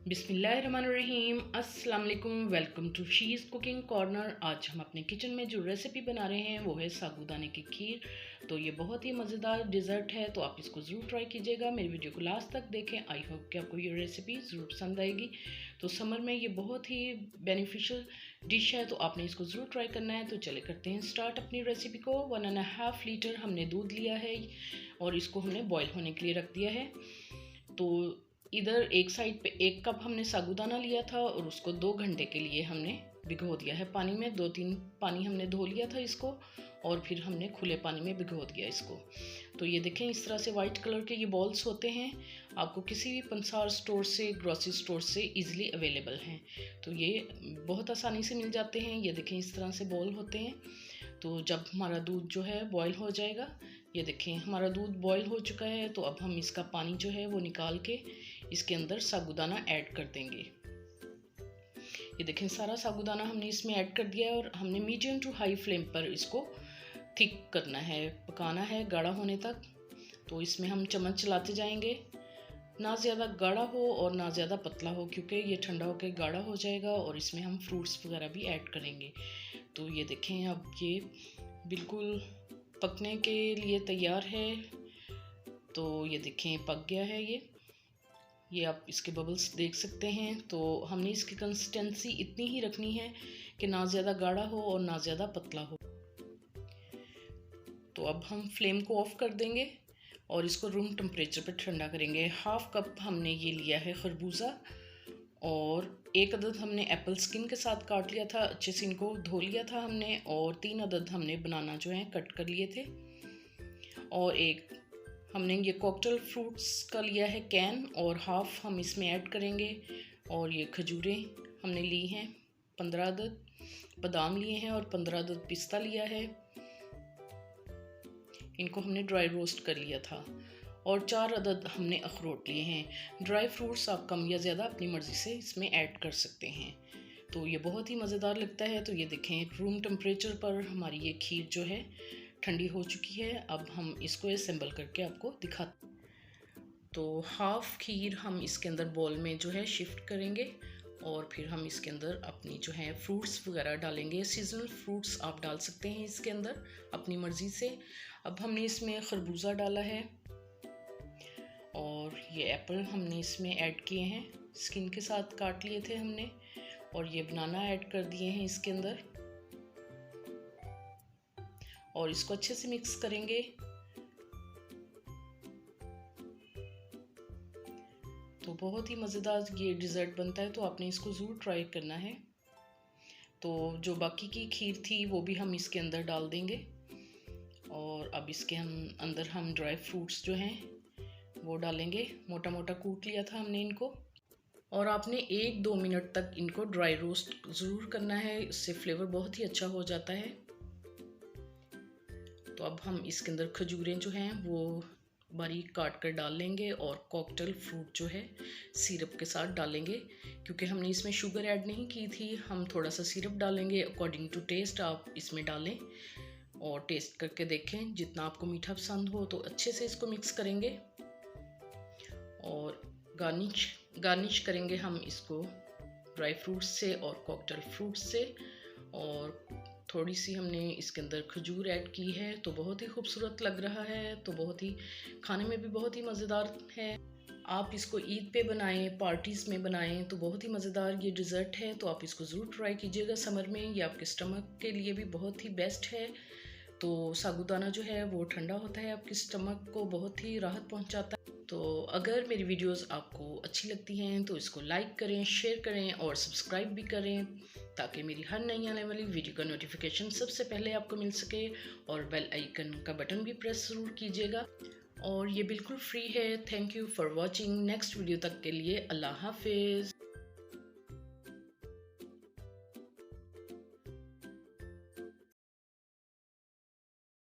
बिस्मिल्लाहिर्रहमानिर्रहीम, अस्सलाम वालेकुम। Welcome to she's cooking corner. आज हम अपने किचन में जो रेसिपी बना रहे हैं वो है साबूदाने की खीर। तो ये बहुत ही मज़ेदार डिज़र्ट है, तो आप इसको ज़रूर ट्राई कीजिएगा। मेरी वीडियो को लास्ट तक देखें। आई होप कि आपको ये रेसिपी ज़रूर पसंद आएगी। तो समर में ये बहुत ही बेनिफिशियल डिश है, तो आपने इसको ज़रूर ट्राई करना है। तो चले करते हैं स्टार्ट अपनी रेसिपी को। 1.5 लीटर हमने दूध लिया है और इसको हमने बॉयल होने के लिए रख दिया है। तो इधर एक साइड पे 1 कप हमने साबूदाना लिया था और उसको 2 घंटे के लिए हमने भिगो दिया है पानी में। 2-3 पानी हमने धो लिया था इसको और फिर हमने खुले पानी में भिगो दिया इसको। तो ये देखें, इस तरह से वाइट कलर के ये बॉल्स होते हैं। आपको किसी भी पंसार स्टोर से, ग्रोसरी स्टोर से इजीली अवेलेबल हैं। तो ये बहुत आसानी से मिल जाते हैं। ये देखें, इस तरह से बॉल होते हैं। तो जब हमारा दूध जो है बॉयल हो जाएगा, ये देखें हमारा दूध बॉयल हो चुका है। तो अब हम इसका पानी जो है वो निकाल के इसके अंदर साबूदाना ऐड कर देंगे। ये देखें, सारा साबूदाना हमने इसमें ऐड कर दिया है और हमने मीडियम टू हाई फ्लेम पर इसको थिक करना है, पकाना है गाढ़ा होने तक। तो इसमें हम चम्मच चलाते जाएंगे, ना ज़्यादा गाढ़ा हो और ना ज़्यादा पतला हो, क्योंकि ये ठंडा होकर गाढ़ा हो जाएगा और इसमें हम फ्रूट्स वगैरह भी ऐड करेंगे। तो ये देखें, अब ये बिल्कुल पकने के लिए तैयार है। तो ये देखें, पक गया है ये आप इसके बबल्स देख सकते हैं। तो हमने इसकी कंसिस्टेंसी इतनी ही रखनी है कि ना ज़्यादा गाढ़ा हो और ना ज़्यादा पतला हो। तो अब हम फ्लेम को ऑफ कर देंगे और इसको रूम टेम्परेचर पर ठंडा करेंगे। 1/2 कप हमने ये लिया है खरबूजा और 1 अदद हमने एप्पल स्किन के साथ काट लिया था, अच्छे से इनको धो लिया था हमने। और 3 अदद हमने बनाना जो है कट कर लिए थे। और एक हमने ये कॉकटेल फ्रूट्स का लिया है कैन और 1/2 हम इसमें ऐड करेंगे। और ये खजूरें हमने ली हैं 15 अदद, बादाम लिए हैं और 15 अदद पिस्ता लिया है। इनको हमने ड्राई रोस्ट कर लिया था। और 4 अदद हमने अखरोट लिए हैं। ड्राई फ्रूट्स आप कम या ज़्यादा अपनी मर्ज़ी से इसमें ऐड कर सकते हैं। तो ये बहुत ही मज़ेदार लगता है। तो ये देखें, रूम टेम्परेचर पर हमारी ये खीर जो है ठंडी हो चुकी है। अब हम इसको असेंबल करके आपको दिखाते हैं। तो 1/2 खीर हम इसके अंदर बॉल में जो है शिफ्ट करेंगे और फिर हम इसके अंदर अपनी जो है फ्रूट्स वगैरह डालेंगे। सीजनल फ्रूट्स आप डाल सकते हैं इसके अंदर अपनी मर्ज़ी से। अब हमने इसमें खरबूजा डाला है और ये एप्पल हमने इसमें ऐड किए हैं, स्किन के साथ काट लिए थे हमने। और ये बनाना ऐड कर दिए हैं इसके अंदर और इसको अच्छे से मिक्स करेंगे। तो बहुत ही मज़ेदार ये डिज़र्ट बनता है, तो आपने इसको ज़रूर ट्राई करना है। तो जो बाकी की खीर थी वो भी हम इसके अंदर डाल देंगे। और अब इसके अंदर हम ड्राई फ्रूट्स जो हैं वो डालेंगे। मोटा मोटा कूट लिया था हमने इनको। और आपने 1-2 मिनट तक इनको ड्राई रोस्ट ज़रूर करना है, इससे फ्लेवर बहुत ही अच्छा हो जाता है। तो अब हम इसके अंदर खजूरें जो हैं वो बारीक काट कर डाल लेंगे और कॉकटेल फ्रूट जो है सिरप के साथ डालेंगे। क्योंकि हमने इसमें शुगर ऐड नहीं की थी, हम थोड़ा सा सिरप डालेंगे। अकॉर्डिंग टू टेस्ट आप इसमें डालें और टेस्ट करके देखें। जितना आपको मीठा पसंद हो तो अच्छे से इसको मिक्स करेंगे। और गार्निश करेंगे हम इसको ड्राई फ्रूट्स से और कॉकटेल फ्रूट्स से। और थोड़ी सी हमने इसके अंदर खजूर ऐड की है, तो बहुत ही खूबसूरत लग रहा है। तो बहुत ही खाने में भी बहुत ही मज़ेदार है। आप इसको ईद पे बनाएं, पार्टीज़ में बनाएं, तो बहुत ही मज़ेदार ये डिज़र्ट है। तो आप इसको ज़रूर ट्राई कीजिएगा समर में। ये आपके स्टमक के लिए भी बहुत ही बेस्ट है। तो साबूदाना जो है वो ठंडा होता है, आपके स्टमक को बहुत ही राहत पहुंचाता है। तो अगर मेरी वीडियोस आपको अच्छी लगती हैं तो इसको लाइक करें, शेयर करें और सब्सक्राइब भी करें, ताकि मेरी हर नई आने वाली वीडियो का नोटिफिकेशन सबसे पहले आपको मिल सके। और बेल आइकन का बटन भी प्रेस ज़रूर कीजिएगा। और ये बिल्कुल फ्री है। Thank you for watching. Next video तक के लिए अल्लाह हाफिज़।